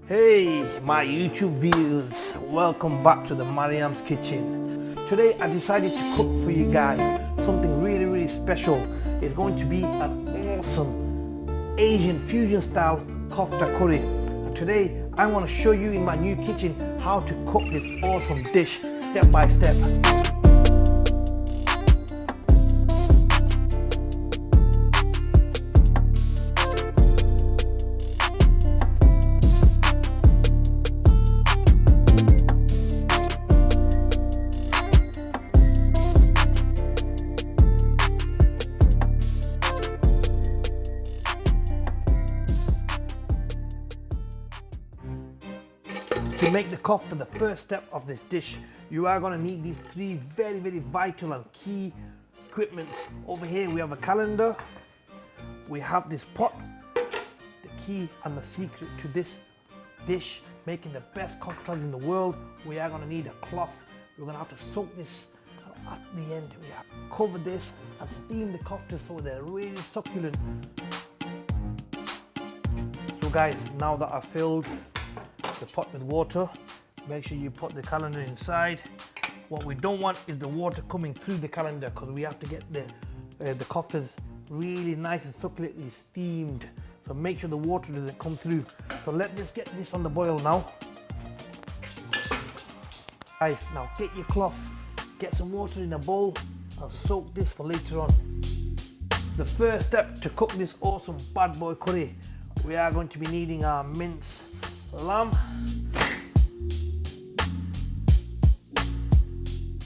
Hey my YouTube viewers, welcome back to the Mhariam's kitchen. Today I decided to cook for you guys something really special. It's going to be an awesome Asian fusion style kofta curry. And today I want to show you in my new kitchen how to cook this awesome dish step by step. To make the kofta, the first step of this dish, you are going to need these three very vital and key equipments. Over here we have a calendar, we have this pot. The key and the secret to this dish, making the best koftas in the world, we are going to need a cloth. We're going to have to soak this at the end. We have to cover this and steam the koftas so they're really succulent. So guys, now that I've filled the pot with water, make sure you put the calendar inside. What we don't want is the water coming through the calendar, because we have to get the koftas really nice and succulently steamed. So make sure the water doesn't come through. So let's just get this on the boil now. Guys, now get your cloth, get some water in a bowl and soak this for later on. The first step to cook this awesome bad boy curry, we are going to be needing our minced lamb,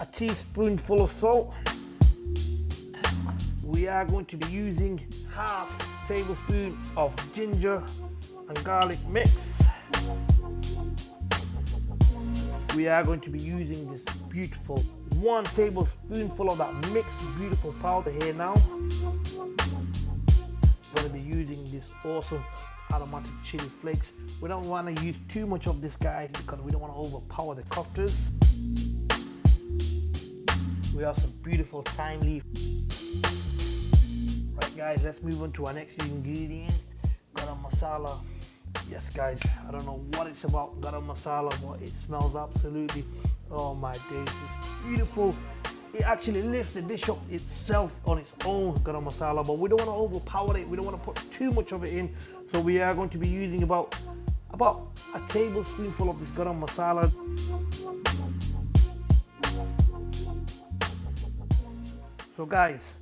a teaspoonful of salt. We are going to be using half tablespoon of ginger and garlic mix. We are going to be using this beautiful 1 tablespoonful of that mixed beautiful powder here now. We're going to be using this awesome aromatic chili flakes. We don't want to use too much of this, guys, because we don't want to overpower the koftas. We have some beautiful thyme leaf. Right guys, let's move on to our next ingredient, garam masala. Yes guys, I don't know what it's about garam masala, but it smells absolutely, oh my days, it's beautiful. It actually lifts the dish up itself on its own, garam masala, but we don't want to overpower it. We don't want to put too much of it in. So we are going to be using about a tablespoonful of this garam masala. So guys,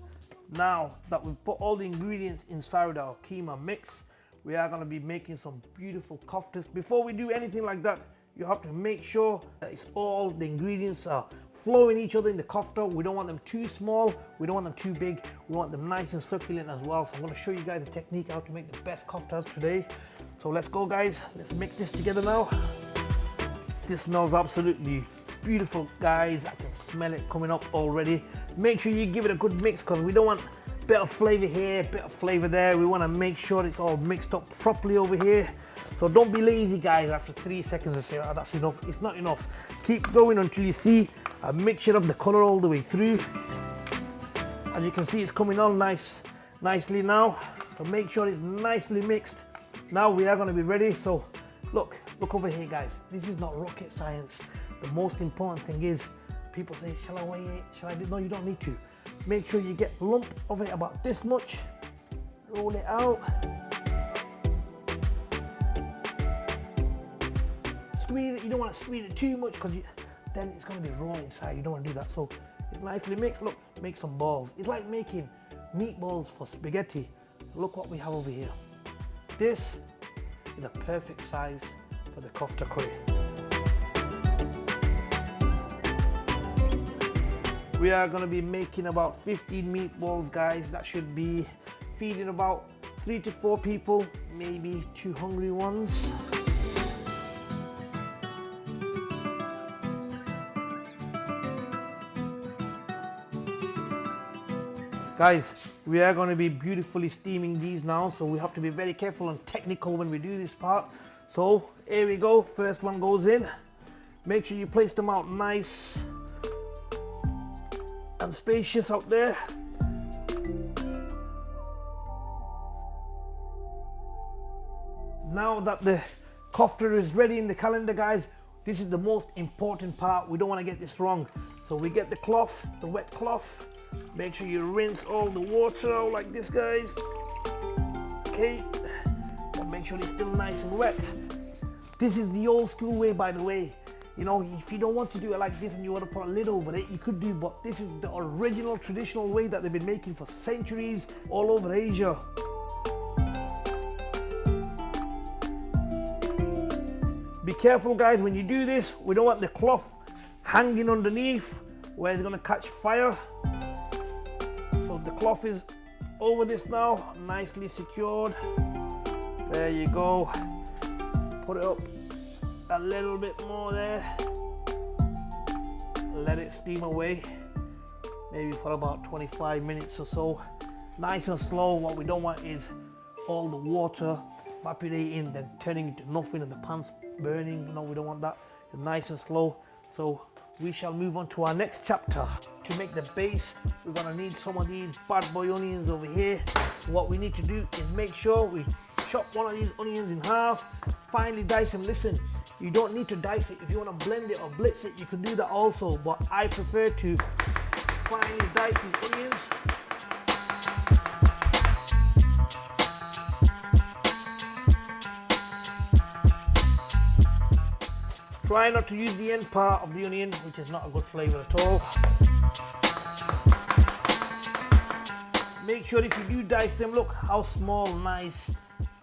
now that we've put all the ingredients inside our keema mix, we are going to be making some beautiful koftas. Before we do anything like that, you have to make sure that it's all the ingredients are flowing each other in the kofta. We don't want them too small, we don't want them too big, we want them nice and succulent as well. So I'm going to show you guys a technique how to make the best koftas today. So let's go guys, let's mix this together now. This smells absolutely beautiful guys, I can smell it coming up already. Make sure you give it a good mix, because we don't want a bit of flavor here, a bit of flavor there. We want to make sure it's all mixed up properly over here. So don't be lazy guys, after 3 seconds and say, oh, that's enough. It's not enough. Keep going until you see a mixture of the color all the way through. As you can see, it's coming on nicely now. So make sure it's nicely mixed. Now we are going to be ready. So look over here guys. This is not rocket science. The most important thing is, people say, shall I weigh it? Shall I do? No, you don't need to. Make sure you get a lump of it about this much. Roll it out. Squeeze it. You don't want to squeeze it too much, because then it's going to be raw inside. You don't want to do that. So it's nicely mixed. Look, make some balls. It's like making meatballs for spaghetti. Look what we have over here. This is a perfect size for the kofta curry. We are going to be making about 15 meatballs guys. That should be feeding about 3 to 4 people, maybe 2 hungry ones. Guys, we are going to be beautifully steaming these now, so we have to be very careful and technical when we do this part. So here we go, first one goes in. Make sure you place them out nice and spacious out there. Now that the Kofta is ready in the calendar, guys. This is the most important part. We don't want to get this wrong. So we get the cloth, the wet cloth. Make sure you rinse all the water out like this, guys. Okay, but make sure it's still nice and wet. This is the old school way, by the way. You know, if you don't want to do it like this and you want to put a lid over it, you could do, but this is the original traditional way that they've been making for centuries all over Asia. Be careful, guys, when you do this. We don't want the cloth hanging underneath where it's going to catch fire. So the cloth is over this now, nicely secured. There you go. Put it up a little bit more there. Let it steam away, maybe for about 25 minutes or so. Nice and slow. What we don't want is all the water evaporating, then turning into nothing and the pan's burning. No, we don't want that. Nice and slow. So we shall move on to our next chapter. To make the base, we're gonna need some of these bad boy onions over here. What we need to do is make sure we chop one of these onions in half, finely dice them. Listen, you don't need to dice it. If you want to blend it or blitz it, you can do that also, but I prefer to finely dice these onions. Try not to use the end part of the onion, which is not a good flavor at all. Make sure if you do dice them, look how small, nice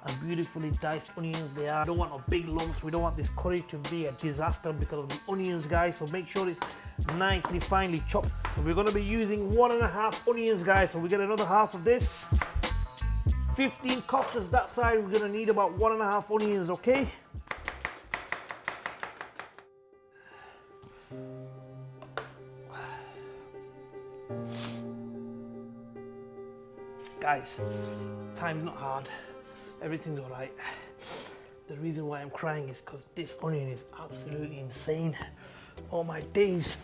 and beautifully diced onions they are. We don't want big lumps. We don't want this curry to be a disaster because of the onions, guys. So make sure it's nicely finely chopped. So we're going to be using 1.5 onions, guys. So we get another half of this. 15 koftas that side. We're going to need about 1.5 onions, okay? Guys, time's not hard. Everything's all right. The reason why I'm crying is because this onion is absolutely insane. Oh my days.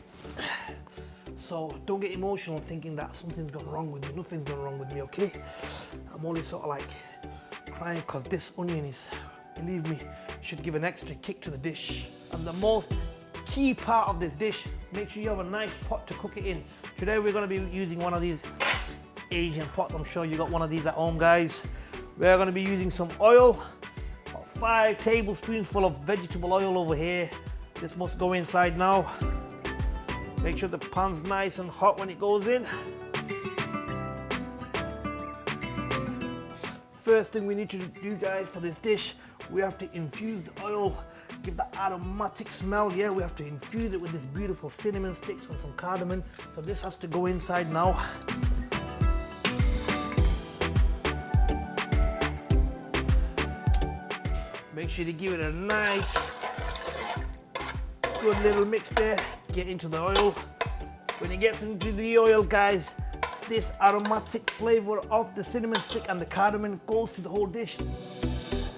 So don't get emotional thinking that something's gone wrong with me. Nothing's gone wrong with me, okay? I'm only sort of like crying because this onion is, believe me, should give an extra kick to the dish. And the most key part of this dish, make sure you have a nice pot to cook it in. Today we're going to be using one of these Asian pots. I'm sure you got one of these at home, guys. We're going to be using some oil, about 5 tablespoons of vegetable oil over here. This must go inside now. Make sure the pan's nice and hot when it goes in. First thing we need to do, guys, for this dish, we have to infuse the oil, give that aromatic smell. Yeah, we have to infuse it with this beautiful cinnamon sticks and some cardamom. So this has to go inside now. Make sure to give it a nice, good little mix there. Get into the oil. When it gets into the oil, guys, this aromatic flavor of the cinnamon stick and the cardamom goes to the whole dish.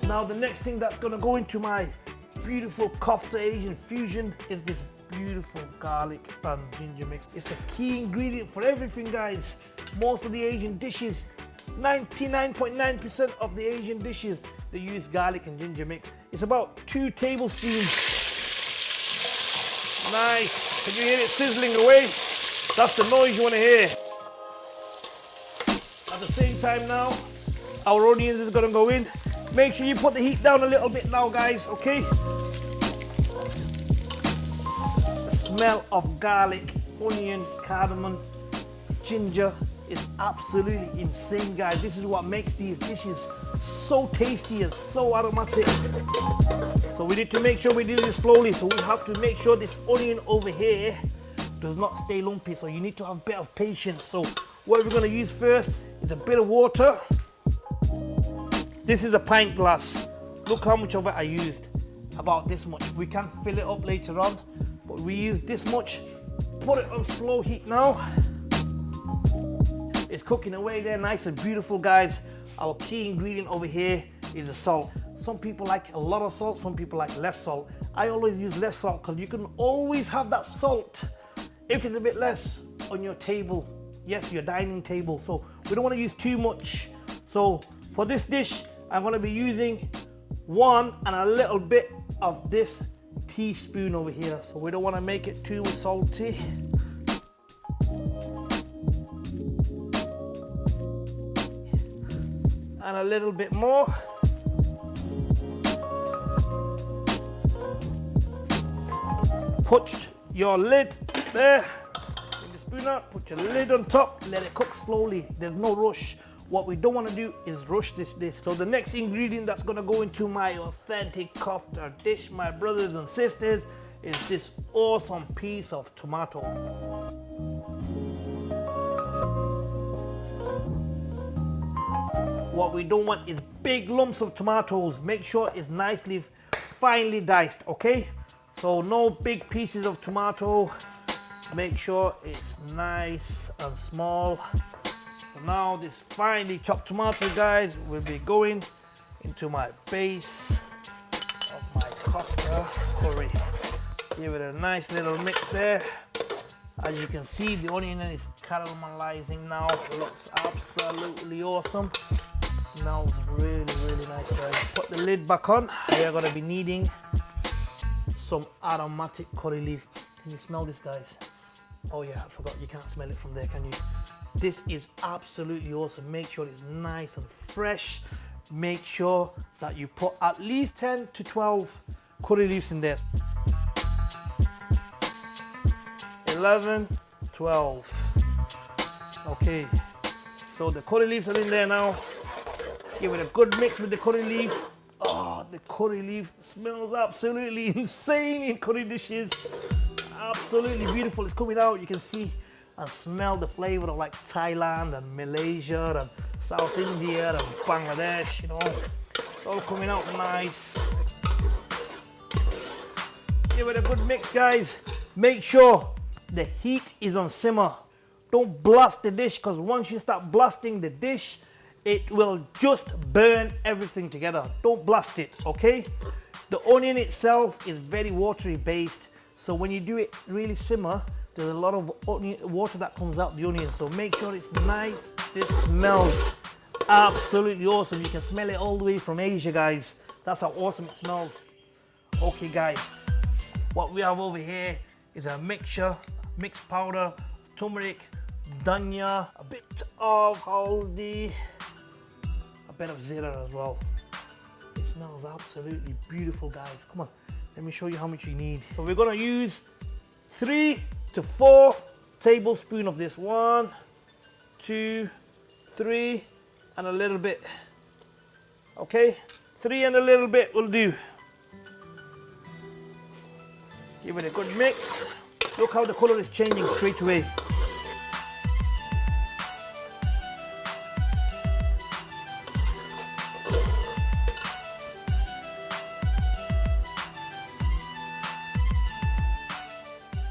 Now the next thing that's going to go into my beautiful kofta Asian fusion is this beautiful garlic and ginger mix. It's the key ingredient for everything, guys. Most of the Asian dishes, 99.9% of the Asian dishes, they use garlic and ginger mix. It's about 2 tablespoons. Nice. Can you hear it sizzling away? That's the noise you want to hear. At the same time now, our onions is going to go in. Make sure you put the heat down a little bit now, guys, okay? The smell of garlic, onion, cardamom, ginger is absolutely insane, guys. This is what makes these dishes so tasty and so aromatic. So we need to make sure we do this slowly. So we have to make sure this onion over here does not stay lumpy. So you need to have a bit of patience. So what we're going to use first is a bit of water. This is a pint glass. Look how much of it I used. About this much. We can fill it up later on, but we use this much. Put it on slow heat now. It's cooking away there, nice and beautiful, guys. Our key ingredient over here is the salt. Some people like a lot of salt, some people like less salt. I always use less salt because you can always have that salt if it's a bit less on your table. Yes, your dining table. So we don't want to use too much. So for this dish, I'm going to be using 1 and a little bit of this teaspoon over here. So we don't want to make it too salty. And a little bit more. Put your lid there. Bring the spoon out, put your lid on top, let it cook slowly. There's no rush. What we don't want to do is rush this dish. So the next ingredient that's going to go into my authentic kofta dish, my brothers and sisters, is this awesome piece of tomato. What we don't want is big lumps of tomatoes. Make sure it's nicely, finely diced, okay? So no big pieces of tomato. Make sure it's nice and small. So now this finely chopped tomato, guys, will be going into my base of my kofta curry. Give it a nice little mix there. As you can see, the onion is caramelizing now. It looks absolutely awesome. Smells really, really nice, guys. Put the lid back on. We are going to be needing some aromatic curry leaf. Can you smell this, guys? Oh yeah, I forgot, you can't smell it from there, can you? This is absolutely awesome. Make sure it's nice and fresh. Make sure that you put at least 10 to 12 curry leaves in there. 11, 12. Okay, so the curry leaves are in there now. Give it a good mix with the curry leaf. Oh, the curry leaf smells absolutely insane in curry dishes. Absolutely beautiful. It's coming out. You can see and smell the flavor of like Thailand and Malaysia and South India and Bangladesh, you know. It's all coming out nice. Give it a good mix, guys. Make sure the heat is on simmer. Don't blast the dish, because once you start blasting the dish, it will just burn everything together. Don't blast it, okay? The onion itself is very watery based, so when you do it really simmer, there's a lot of water that comes out the onion, so make sure it's nice. This smells absolutely awesome. You can smell it all the way from Asia, guys. That's how awesome it smells. Okay, guys, what we have over here is a mixed powder, turmeric, dhania, a bit of haldi, a bit of zira as well. It smells absolutely beautiful, guys. Come on, let me show you how much you need. So we're gonna use 3 to 4 tablespoons of this. 1, 2, 3, and a little bit. Okay, 3 and a little bit will do. Give it a good mix. Look how the color is changing straight away.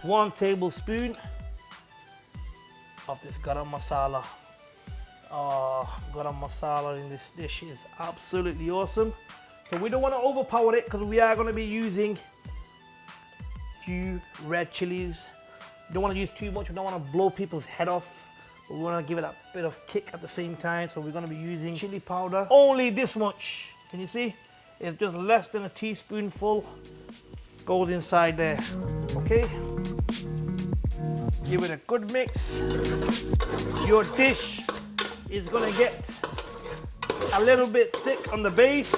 One tablespoon of this garam masala. Oh, garam masala in this dish is absolutely awesome. So we don't want to overpower it, because we are going to be using few red chilies. You don't want to use too much. We don't want to blow people's head off, but we want to give it a bit of kick at the same time. So we're going to be using chili powder. Only this much. Can you see? It's just less than a teaspoonful goes inside there. Okay. Give it a good mix. Your dish is going to get a little bit thick on the base,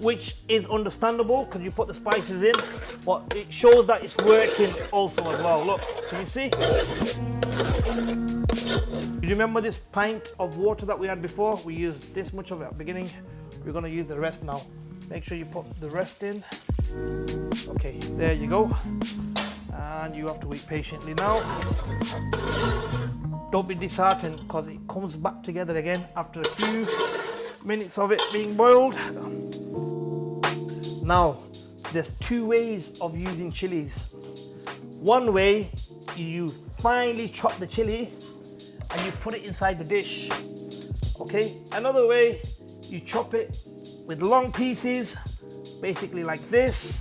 which is understandable because you put the spices in, but it shows that it's working also as well. Look, can you see? You remember this pint of water that we had before? We used this much of it at the beginning. We're going to use the rest now. Make sure you put the rest in. Okay, there you go. And you have to wait patiently now. Don't be disheartened, because it comes back together again after a few minutes of it being boiled. Now, there's 2 ways of using chilies. One way, you finely chop the chili and you put it inside the dish. Okay? Another way, you chop it with long pieces, basically like this.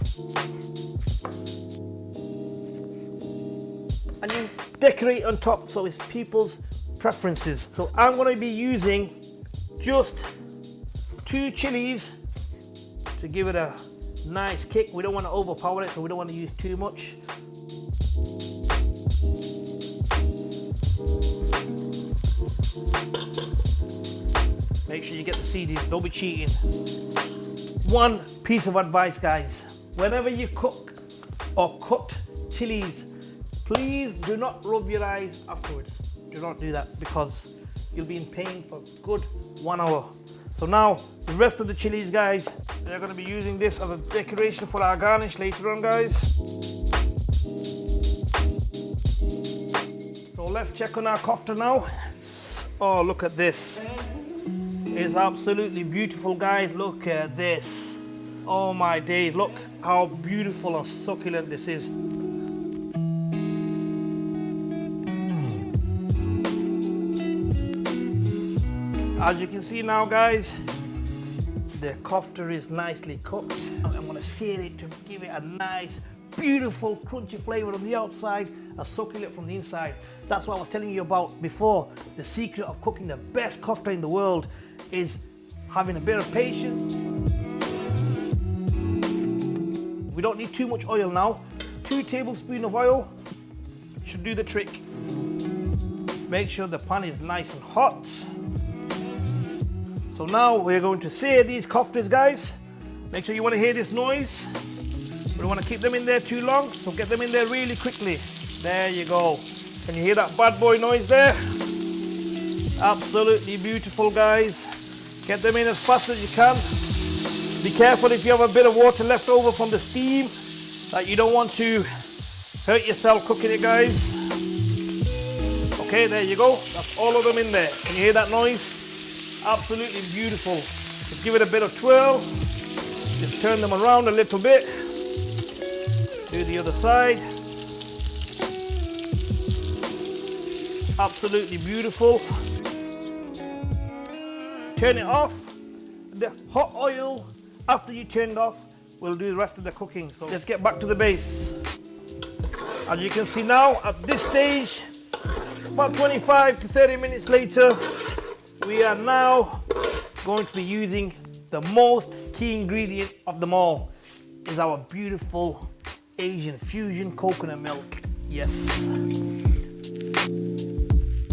And you decorate on top, so it's people's preferences. So I'm going to be using just 2 chilies to give it a nice kick. We don't want to overpower it, so we don't want to use too much. Make sure you get the seeding, don't be cheating. One piece of advice, guys. Whenever you cook or cut chilies, please do not rub your eyes afterwards. Do not do that, because you'll be in pain for a good 1 hour. So now, the rest of the chilies, guys, they're going to be using this as a decoration for our garnish later on, guys. So let's check on our kofta now. Oh, look at this. It's absolutely beautiful, guys. Look at this. Oh my days, look how beautiful and succulent this is. As you can see now, guys, the kofta is nicely cooked. I'm going to sear it to give it a nice, beautiful, crunchy flavor on the outside and succulent from the inside. That's what I was telling you about before. The secret of cooking the best kofta in the world is having a bit of patience. We don't need too much oil now. 2 tablespoons of oil should do the trick. Make sure the pan is nice and hot. So now we're going to sear these koftas, guys. Make sure you want to hear this noise. We don't want to keep them in there too long, so get them in there really quickly. There you go. Can you hear that bad boy noise there? Absolutely beautiful, guys. Get them in as fast as you can. Be careful if you have a bit of water left over from the steam, that you don't want to hurt yourself cooking it, guys. Okay, there you go. That's all of them in there. Can you hear that noise? Absolutely beautiful. Just give it a bit of twirl. Just turn them around a little bit. Do the other side. Absolutely beautiful. Turn it off. The hot oil, after you turn it off, will do the rest of the cooking. So let's get back to the base. As you can see now, at this stage, about 25 to 30 minutes later, we are now going to be using the most key ingredient of them all. Is our beautiful Asian fusion coconut milk. Yes.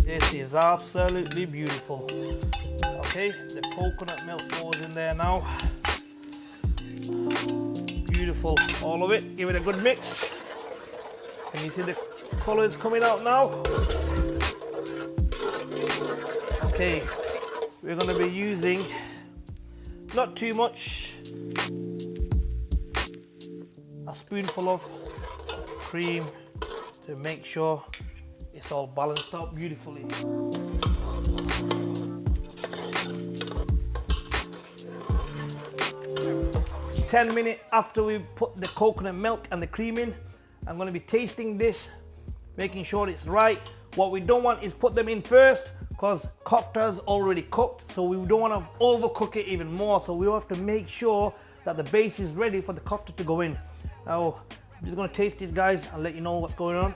This is absolutely beautiful. Okay, the coconut milk goes in there now. Beautiful, all of it. Give it a good mix. Can you see the colors coming out now? Okay, we're going to be using not too much, a spoonful of cream to make sure it's all balanced out beautifully. Ten minutes after we put the coconut milk and the cream in, I'm going to be tasting this, making sure it's right. What we don't want is put them in first, because kofta's already cooked, so we don't want to overcook it even more. So we have to make sure that the base is ready for the kofta to go in. Now, I'm just going to taste these, guys, and let you know what's going on.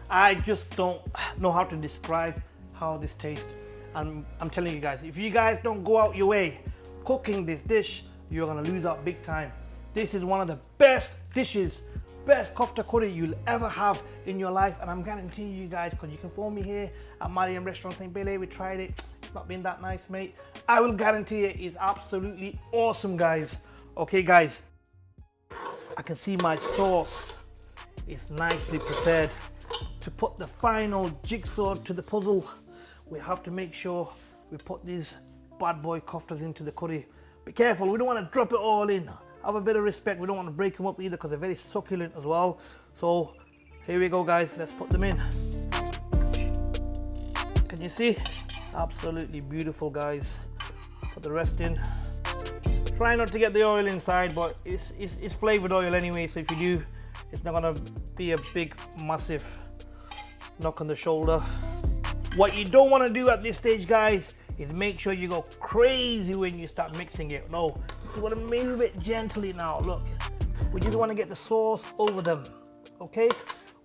I just don't know how to describe how this tastes. And I'm telling you guys, if you guys don't go out your way cooking this dish, you're going to lose out big time. This is one of the best dishes, best kofta curry you'll ever have in your life, and I'm guaranteeing you guys, because you can phone me here at Mhariam restaurant saying, Bilal, we tried it, it's not been that nice, mate. I will guarantee it is absolutely awesome, guys. Okay, guys, I can see my sauce is nicely prepared. To put the final jigsaw to the puzzle, we have to make sure we put these bad boy koftas into the curry. Be careful, we don't want to drop it all in. Have a bit of respect, we don't want to break them up either, because they're very succulent as well. So here we go, guys, let's put them in. Can you see? Absolutely beautiful, guys. Put the rest in. Try not to get the oil inside, but it's flavored oil anyway, so if you do, it's not gonna be a big massive knock on the shoulder. What you don't want to do at this stage, guys, is make sure you go crazy when you start mixing it. No, you want to move it gently now. Look, we just want to get the sauce over them. Okay,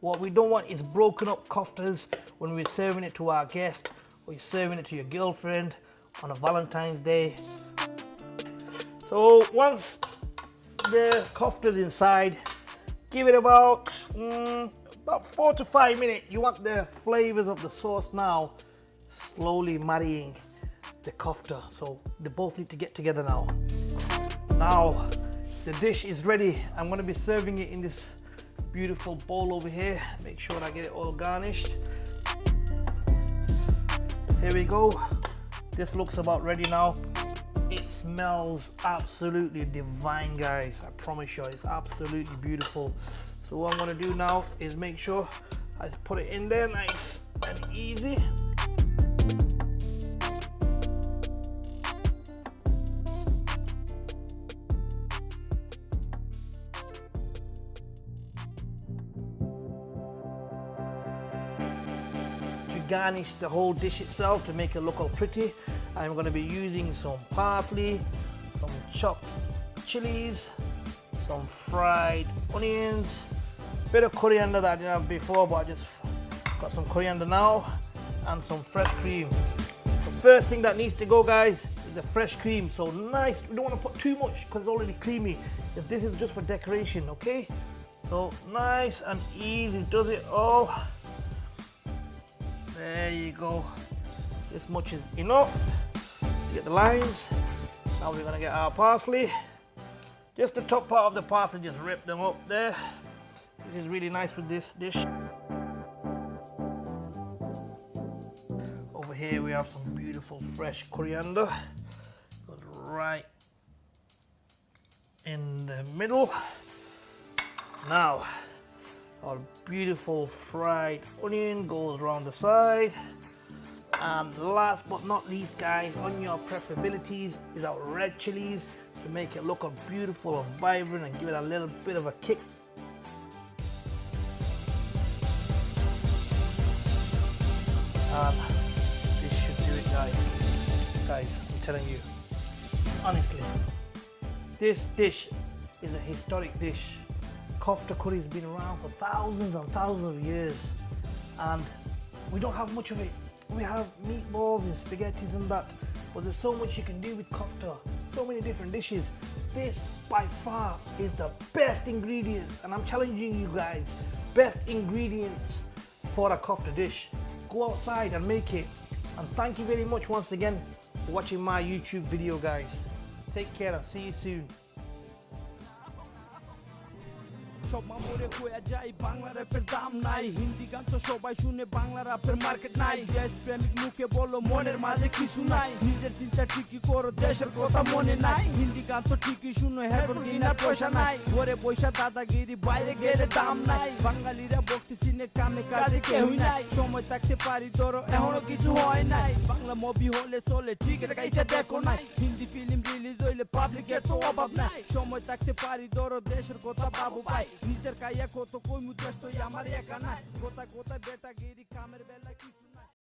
what we don't want is broken up koftas when we're serving it to our guest. or you're serving it to your girlfriend on a Valentine's Day. So once the kofta's inside, give it about 4 to 5 minutes. You want the flavors of the sauce now slowly marrying the kofta, so they both need to get together now. Now the dish is ready. I'm going to be serving it in this beautiful bowl over here. Make sure I get it all garnished. Here we go. This looks about ready now. It smells absolutely divine, guys. I promise you, it's absolutely beautiful. So what I'm going to do now is make sure I put it in there nice and easy. Garnish the whole dish itself to make it look all pretty. I'm going to be using some parsley, some chopped chilies, some fried onions, bit of coriander that I didn't have before, but I just got some coriander now, and some fresh cream. The first thing that needs to go, guys, is the fresh cream. So nice, we don't want to put too much because it's already creamy. If this is just for decoration, okay? So nice and easy, does it all. There you go. This much is enough to get the lines. Now we're going to get our parsley. Just the top part of the parsley, just rip them up there. This is really nice with this dish. Over here we have some beautiful fresh coriander. Goes right in the middle. Now our beautiful fried onion goes around the side. And last but not least, guys, on your preferabilities is our red chilies to make it look beautiful and vibrant and give it a little bit of a kick. And this should do it, guys. Guys, I'm telling you, honestly, this dish is a historic dish. Kofta curry has been around for thousands and thousands of years, and we don't have much of it. We have meatballs and spaghettis and that, but there's so much you can do with kofta, so many different dishes. This by far is the best ingredients, and I'm challenging you guys, best ingredients for a kofta dish. Go outside and make it. And thank you very much once again for watching my YouTube video, guys. Take care and see you soon. সব মামুরে কইয়া যাই বাংলা র্যাপের দাম নাই হিন্দি গান তো সবাই শুনে Bangla র্যাপের market নাই দেশ প্রেমিক মুখে বলো মনের মাঝে কিছু নাই নিজের চিন্তা ঠিকই করো দেশের কথা মনে নাই হিন্দি গান তো ঠিকই শুনো হেভেন ডিনার পয়সা নাই ঘরে পয়সা দাদাগিরি বাইরে গেলে দাম নাই বাঙালিরা বকতে চিনে কামে কাজে কেউই নাই সময় থাকতে পারি ধরো এখনো কিছু হয় নাই বাংলা মুভি হলে চলে ঠিক এটা দেখো নাই হিন্দি ফিল্ম রিলিজ হইলে পাবলিকের তো অভাব নাই সময় থাকতে পারি ধরো দেশের কথা বাবু ভাই নিজের কাইয়া কত কই মুদ্রাষ্ট আমার একা নাই কথা কথা বেটাগিরি কামের বেলা কি